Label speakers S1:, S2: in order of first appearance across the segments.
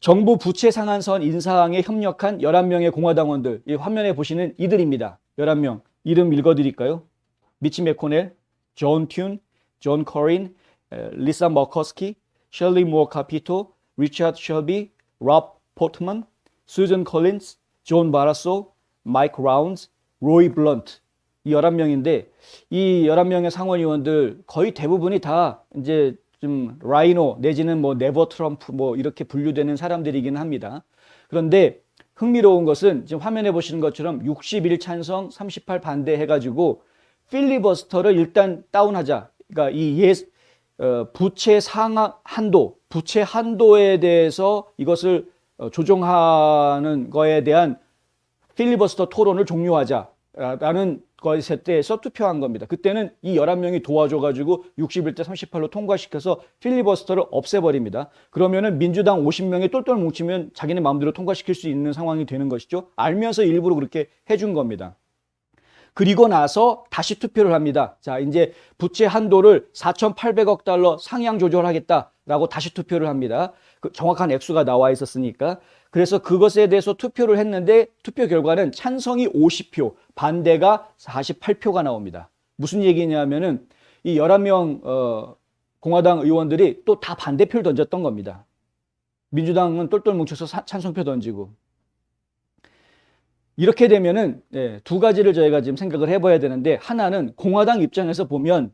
S1: 정부 부채 상한선 인상에 협력한 11명의 공화당원들, 이 화면에 보시는 이들입니다. 11명. 이름 읽어드릴까요? 미치 매코넬, 존 튠, 존 커린, 리사 머커스키, 셜리 무어 카피토, 리처드 셜비, 롭 포트먼, 수전 콜린스, 존 바라소, 마이크 라운즈, 로이 블런트. 이 11명인데 이 11명의 상원의원들 거의 대부분이 다 이제 좀 라이노 내지는 뭐 네버 트럼프 뭐 이렇게 분류되는 사람들이긴 합니다. 그런데 흥미로운 것은 지금 화면에 보시는 것처럼 61 찬성 38 반대 해가지고 필리버스터를 일단 다운하자. 그러니까 이 부채 상한 한도, 부채 한도에 대해서 이것을 조정하는 거에 대한 필리버스터 토론을 종료하자라는 것에 대해서 투표한 겁니다. 그때는 이 11명이 도와줘가지고 61대 38로 통과시켜서 필리버스터를 없애버립니다. 그러면은 민주당 50명이 똘똘 뭉치면 자기네 마음대로 통과시킬 수 있는 상황이 되는 것이죠. 알면서 일부러 그렇게 해준 겁니다. 그리고 나서 다시 투표를 합니다. 자, 이제 부채 한도를 4,800억 달러 상향 조절하겠다라고 다시 투표를 합니다. 그 정확한 액수가 나와 있었으니까. 그래서 그것에 대해서 투표를 했는데 투표 결과는 찬성이 50표, 반대가 48표가 나옵니다. 무슨 얘기냐면은 이 11명 공화당 의원들이 또 다 반대표를 던졌던 겁니다. 민주당은 똘똘 뭉쳐서 찬성표 던지고. 이렇게 되면은 두 가지를 저희가 지금 생각을 해봐야 되는데, 하나는 공화당 입장에서 보면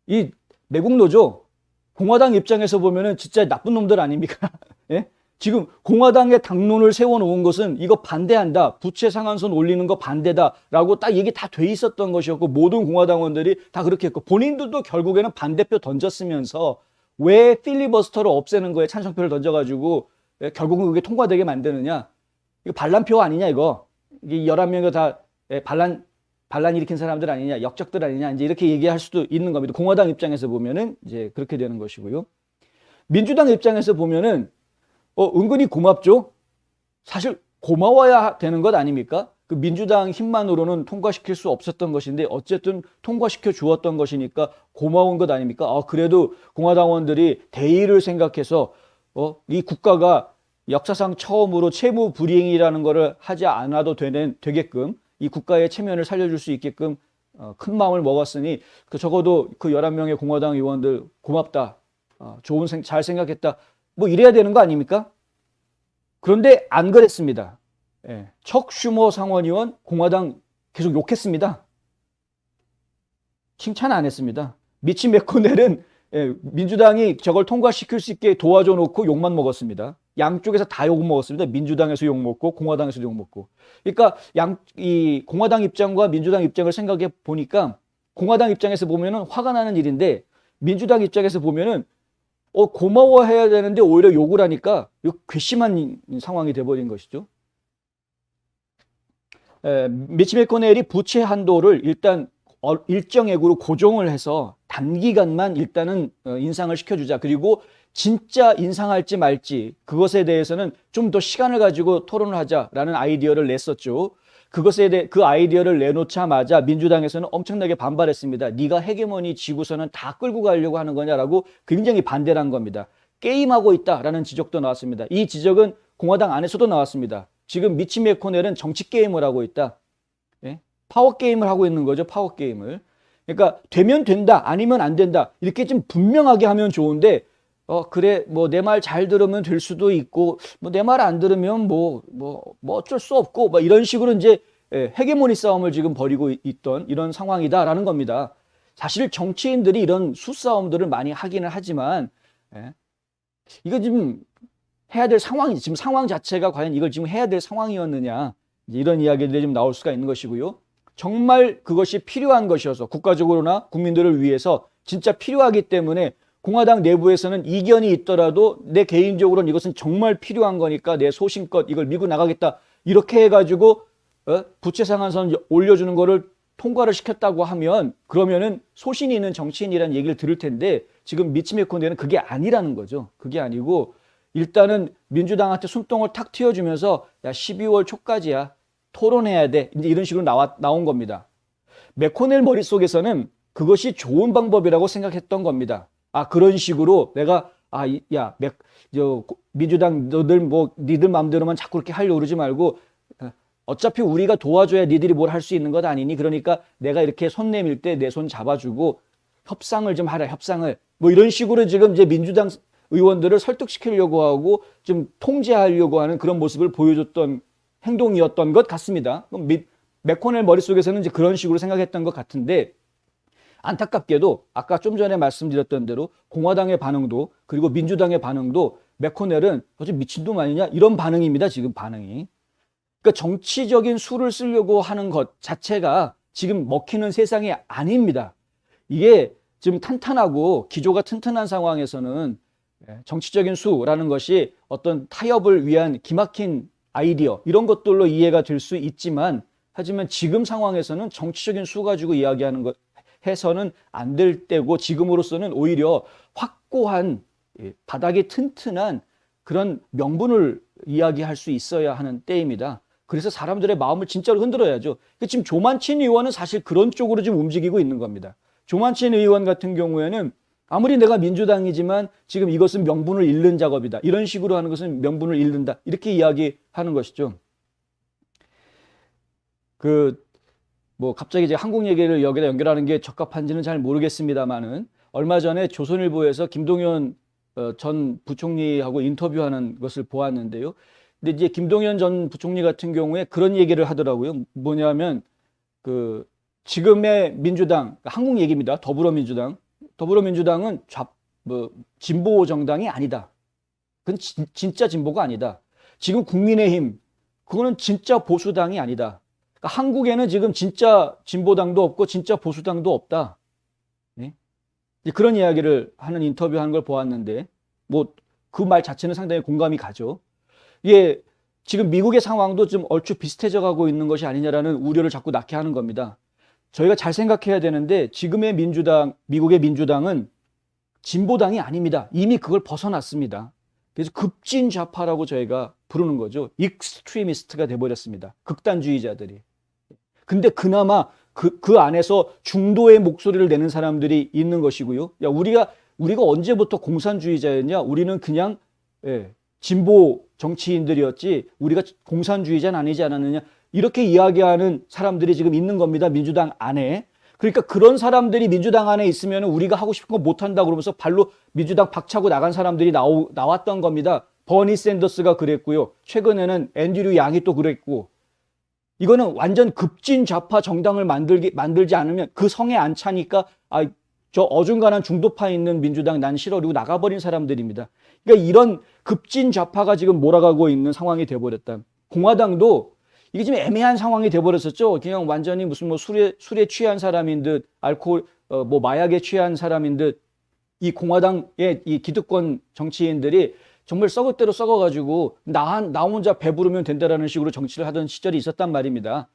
S1: 이 매국 노조 공화당 입장에서 보면은 진짜 나쁜 놈들 아닙니까? 예? 지금 공화당의 당론을 세워놓은 것은 이거 반대한다, 부채 상한선 올리는 거 반대다라고 딱 얘기 다 돼 있었던 것이었고 모든 공화당원들이 다 그렇게 했고 본인들도 결국에는 반대표 던졌으면서 왜 필리버스터를 없애는 거에 찬성표를 던져가지고 결국은 그게 통과되게 만드느냐? 이거 반란표 아니냐 이거? 이 11명이 다 반란 일으킨 사람들 아니냐, 역적들 아니냐, 이제 이렇게 얘기할 수도 있는 겁니다. 공화당 입장에서 보면은 이제 그렇게 되는 것이고요. 민주당 입장에서 보면은 은근히 고맙죠. 사실 고마워야 되는 것 아닙니까? 그 민주당 힘만으로는 통과시킬 수 없었던 것인데 어쨌든 통과시켜 주었던 것이니까 고마운 것 아닙니까? 그래도 공화당원들이 대의를 생각해서 이 국가가 역사상 처음으로 채무 불이행이라는 것을 하지 않아도 되게끔 이 국가의 체면을 살려줄 수 있게끔 큰 마음을 먹었으니 적어도 그 11명의 공화당 의원들 고맙다, 잘 생각했다, 뭐 이래야 되는 거 아닙니까? 그런데 안 그랬습니다. 척 슈머 상원의원 공화당 계속 욕했습니다. 칭찬 안 했습니다. 미치 매코넬은 민주당이 저걸 통과시킬 수 있게 도와줘 놓고 욕만 먹었습니다. 양쪽에서 다 욕 먹었습니다. 민주당에서 욕 먹고 공화당에서 욕 먹고. 그러니까 이 공화당 입장과 민주당 입장을 생각해 보니까 공화당 입장에서 보면은 화가 나는 일인데 민주당 입장에서 보면은 고마워해야 되는데 오히려 욕을 하니까 괘씸한 상황이 돼버린 것이죠. 미치 매코넬이 부채 한도를 일단 일정액으로 고정을 해서 단기간만 일단은 인상을 시켜주자. 그리고 진짜 인상할지 말지 그것에 대해서는 좀 더 시간을 가지고 토론을 하자라는 아이디어를 냈었죠. 그 아이디어를 내놓자마자 민주당에서는 엄청나게 반발했습니다. 네가 헤게모니 지구서는 다 끌고 가려고 하는 거냐라고 굉장히 반대를 한 겁니다. 게임하고 있다라는 지적도 나왔습니다. 이 지적은 공화당 안에서도 나왔습니다. 지금 미치 매코넬은 정치 게임을 하고 있다. 파워 게임을 하고 있는 거죠. 파워 게임을. 그러니까 되면 된다, 아니면 안 된다, 이렇게 좀 분명하게 하면 좋은데 그래 뭐 내 말 잘 들으면 될 수도 있고 뭐 내 말 안 들으면 뭐 어쩔 수 없고 뭐 이런 식으로 이제 헤게모니 싸움을 지금 벌이고 있던 이런 상황이다라는 겁니다. 사실 정치인들이 이런 수싸움들을 많이 하기는 하지만 이거 지금 해야 될 상황이지. 지금 상황 자체가 과연 이걸 지금 해야 될 상황이었느냐, 이런 이야기들이 좀 나올 수가 있는 것이고요. 정말 그것이 필요한 것이어서 국가적으로나 국민들을 위해서 진짜 필요하기 때문에 공화당 내부에서는 이견이 있더라도 내 개인적으로는 이것은 정말 필요한 거니까 내 소신껏 이걸 밀고 나가겠다, 이렇게 해가지고 부채 상한선 올려주는 거를 통과를 시켰다고 하면 그러면은 소신이 있는 정치인이라는 얘기를 들을 텐데 지금 미치 매코넬은 그게 아니라는 거죠. 그게 아니고 일단은 민주당한테 숨통을 탁 틔워주면서 야 12월 초까지야 토론해야 돼, 이제 이런 식으로 나온 겁니다. 매코넬 머릿속에서는 그것이 좋은 방법이라고 생각했던 겁니다. 그런 식으로 내가 민주당 니들 마음대로만 자꾸 그렇게 하려고 그러지 말고 어차피 우리가 도와줘야 니들이 뭘 할 수 있는 것 아니니? 그러니까 내가 이렇게 손 내밀 때 내 손 잡아주고 협상을 좀 하라, 협상을. 뭐 이런 식으로 지금 이제 민주당 의원들을 설득시키려고 하고 좀 통제하려고 하는 그런 모습을 보여줬던 행동이었던 것 같습니다. 맥코넬 머릿속에서는 이제 그런 식으로 생각했던 것 같은데, 안타깝게도 아까 좀 전에 말씀드렸던 대로 공화당의 반응도 그리고 민주당의 반응도 맥코넬은 어째 미친놈 아니냐 이런 반응입니다. 지금 반응이. 그러니까 정치적인 수를 쓰려고 하는 것 자체가 지금 먹히는 세상이 아닙니다. 이게 지금 탄탄하고 기조가 튼튼한 상황에서는 정치적인 수라는 것이 어떤 타협을 위한 기막힌 아이디어 이런 것들로 이해가 될 수 있지만, 하지만 지금 상황에서는 정치적인 수 가지고 이야기하는 것 해서는 안 될 때고, 지금으로서는 오히려 확고한 바닥이 튼튼한 그런 명분을 이야기할 수 있어야 하는 때입니다. 그래서 사람들의 마음을 진짜로 흔들어야죠. 지금 조만친 의원은 사실 그런 쪽으로 지금 움직이고 있는 겁니다. 조만친 의원 같은 경우에는 아무리 내가 민주당이지만 지금 이것은 명분을 잃는 작업이다, 이런 식으로 하는 것은 명분을 잃는다, 이렇게 이야기하는 것이죠. 갑자기 이제 한국 얘기를 여기다 연결하는 게 적합한지는 잘 모르겠습니다만은, 얼마 전에 조선일보에서 김동연 전 부총리하고 인터뷰하는 것을 보았는데요. 근데 이제 김동연 전 부총리 같은 경우에 그런 얘기를 하더라고요. 뭐냐면 지금의 민주당, 한국 얘기입니다. 더불어민주당은 진보 정당이 아니다. 그건 진짜 진보가 아니다. 지금 국민의힘, 그거는 진짜 보수당이 아니다. 그러니까 한국에는 지금 진짜 진보당도 없고 진짜 보수당도 없다. 네? 그런 이야기를 하는 인터뷰하는 걸 보았는데, 그 말 자체는 상당히 공감이 가죠. 이게 지금 미국의 상황도 좀 얼추 비슷해져 가고 있는 것이 아니냐라는 우려를 자꾸 낳게 하는 겁니다. 저희가 잘 생각해야 되는데, 지금의 미국의 민주당은 진보당이 아닙니다. 이미 그걸 벗어났습니다. 그래서 급진 좌파라고 저희가 부르는 거죠. 익스트리미스트가 돼버렸습니다. 극단주의자들이. 근데 그나마 그 안에서 중도의 목소리를 내는 사람들이 있는 것이고요. 우리가 언제부터 공산주의자였냐? 우리는 그냥 진보 정치인들이었지 우리가 공산주의자는 아니지 않았느냐, 이렇게 이야기하는 사람들이 지금 있는 겁니다. 민주당 안에. 그러니까 그런 사람들이 민주당 안에 있으면 우리가 하고 싶은 거 못한다 그러면서 발로 민주당 박차고 나간 사람들이 나왔던 겁니다. 버니 샌더스가 그랬고요. 최근에는 앤드류 양이 또 그랬고. 이거는 완전 급진 좌파 정당을 만들지 않으면 그 성에 안 차니까 저 어중간한 중도파에 있는 민주당 난 싫어, 그리고 나가버린 사람들입니다. 그러니까 이런 급진 좌파가 지금 몰아가고 있는 상황이 돼버렸다. 공화당도 이게 지금 애매한 상황이 돼버렸었죠. 그냥 완전히 무슨 술에 취한 사람인 듯, 알코올, 마약에 취한 사람인 듯, 이 공화당의 이 기득권 정치인들이 정말 썩을 대로 썩어가지고 나 혼자 배부르면 된다라는 식으로 정치를 하던 시절이 있었단 말입니다.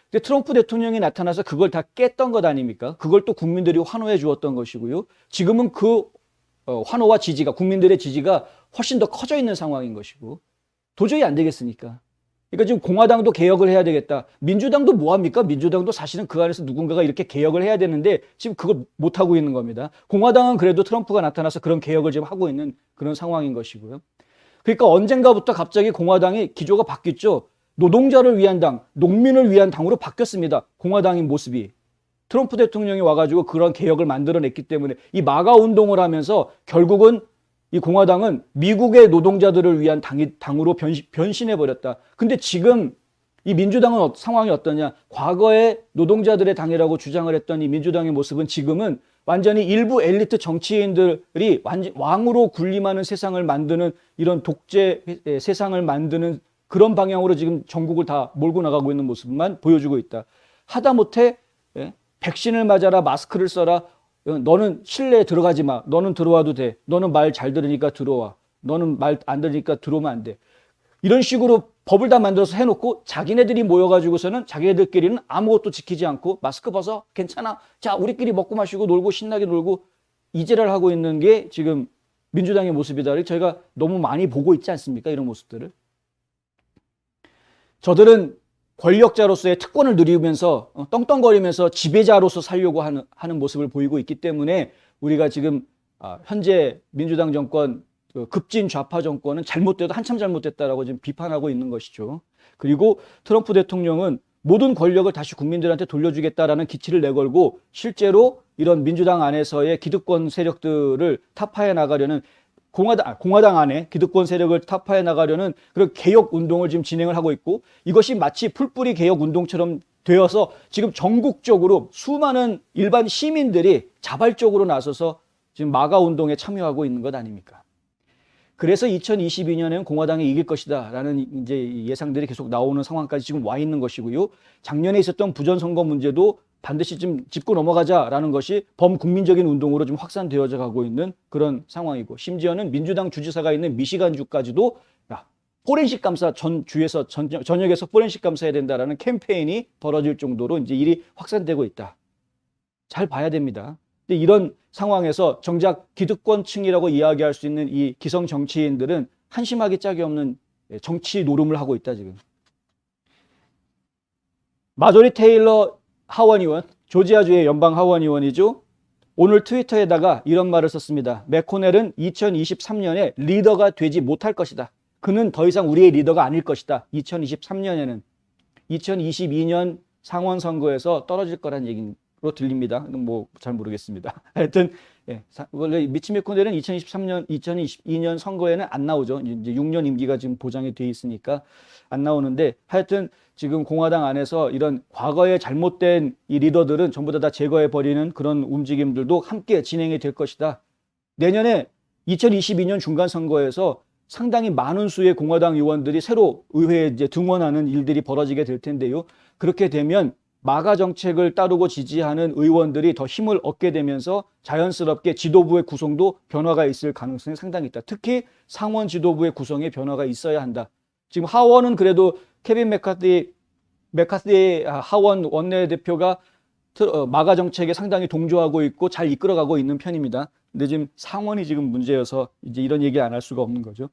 S1: 근데 트럼프 대통령이 나타나서 그걸 다 깼던 것 아닙니까? 그걸 또 국민들이 환호해 주었던 것이고요. 지금은 그 환호와 지지가, 국민들의 지지가 훨씬 더 커져 있는 상황인 것이고, 도저히 안 되겠으니까. 그러니까 지금 공화당도 개혁을 해야 되겠다. 민주당도 뭐합니까? 민주당도 사실은 그 안에서 누군가가 이렇게 개혁을 해야 되는데 지금 그걸 못하고 있는 겁니다. 공화당은 그래도 트럼프가 나타나서 그런 개혁을 지금 하고 있는 그런 상황인 것이고요. 그러니까 언젠가부터 갑자기 공화당이 기조가 바뀌었죠. 노동자를 위한 당, 농민을 위한 당으로 바뀌었습니다. 공화당인 모습이. 트럼프 대통령이 와가지고 그런 개혁을 만들어냈기 때문에 이 마가 운동을 하면서 결국은 이 공화당은 미국의 노동자들을 위한 당으로 변신해버렸다. 근데 지금 이 민주당은 상황이 어떠냐? 과거에 노동자들의 당이라고 주장을 했던 이 민주당의 모습은 지금은 완전히 일부 엘리트 정치인들이 왕으로 군림하는 세상을 만드는, 이런 독재 세상을 만드는 그런 방향으로 지금 전국을 다 몰고 나가고 있는 모습만 보여주고 있다. 하다못해 백신을 맞아라, 마스크를 써라, 너는 실내에 들어가지 마, 너는 들어와도 돼, 너는 말 잘 들으니까 들어와, 너는 말 안 들으니까 들어오면 안 돼, 이런 식으로 법을 다 만들어서 해놓고 자기네들이 모여가지고서는 자기네들끼리는 아무것도 지키지 않고 마스크 벗어, 괜찮아, 자 우리끼리 먹고 마시고 놀고 신나게 놀고 이제를 하고 있는 게 지금 민주당의 모습이다. 저희가 너무 많이 보고 있지 않습니까? 이런 모습들을. 저들은 권력자로서의 특권을 누리면서 떵떵거리면서 지배자로서 살려고 하는 모습을 보이고 있기 때문에 우리가 지금 현재 민주당 정권 급진 좌파 정권은 잘못돼도 한참 잘못됐다라고 지금 비판하고 있는 것이죠. 그리고 트럼프 대통령은 모든 권력을 다시 국민들한테 돌려주겠다라는 기치를 내걸고 실제로 이런 민주당 안에서의 기득권 세력들을 타파해 나가려는 공화당 안에 기득권 세력을 타파해 나가려는 그런 개혁 운동을 지금 진행을 하고 있고, 이것이 마치 풀뿌리 개혁 운동처럼 되어서 지금 전국적으로 수많은 일반 시민들이 자발적으로 나서서 지금 마가 운동에 참여하고 있는 것 아닙니까? 그래서 2022년에는 공화당이 이길 것이다 라는 이제 예상들이 계속 나오는 상황까지 지금 와 있는 것이고요. 작년에 있었던 부정선거 문제도 반드시 좀 짚고 넘어가자라는 것이 범국민적인 운동으로 좀 확산되어져 가고 있는 그런 상황이고, 심지어는 민주당 주지사가 있는 미시간주까지도 포렌식 감사 전역에서 포렌식 감사해야 된다라는 캠페인이 벌어질 정도로 이제 일이 확산되고 있다. 잘 봐야 됩니다. 근데 이런 상황에서 정작 기득권층이라고 이야기할 수 있는 이 기성 정치인들은 한심하기 짝이 없는 정치 노름을 하고 있다 지금. 마조리 테일러 하원 의원, 조지아주의 연방 하원 의원이죠. 오늘 트위터에다가 이런 말을 썼습니다. 맥코넬은 2023년에 리더가 되지 못할 것이다. 그는 더 이상 우리의 리더가 아닐 것이다. 2023년에는 2022년 상원 선거에서 떨어질 거란 얘기로 들립니다. 뭐 잘 모르겠습니다. 하여튼 원래 미치 맥코넬은 2022년 선거에는 안 나오죠. 이제 6년 임기가 지금 보장이 돼 있으니까 안 나오는데, 하여튼 지금 공화당 안에서 이런 과거에 잘못된 이 리더들은 전부 다 제거해 버리는 그런 움직임들도 함께 진행이 될 것이다. 내년에 2022년 중간 선거에서 상당히 많은 수의 공화당 의원들이 새로 의회에 이제 등원하는 일들이 벌어지게 될 텐데요. 그렇게 되면 마가 정책을 따르고 지지하는 의원들이 더 힘을 얻게 되면서 자연스럽게 지도부의 구성도 변화가 있을 가능성이 상당히 있다. 특히 상원 지도부의 구성에 변화가 있어야 한다. 지금 하원은 그래도 케빈 메카티 하원 원내대표가 마가 정책에 상당히 동조하고 있고 잘 이끌어가고 있는 편입니다. 근데 지금 상원이 지금 문제여서 이제 이런 얘기 안 할 수가 없는 거죠.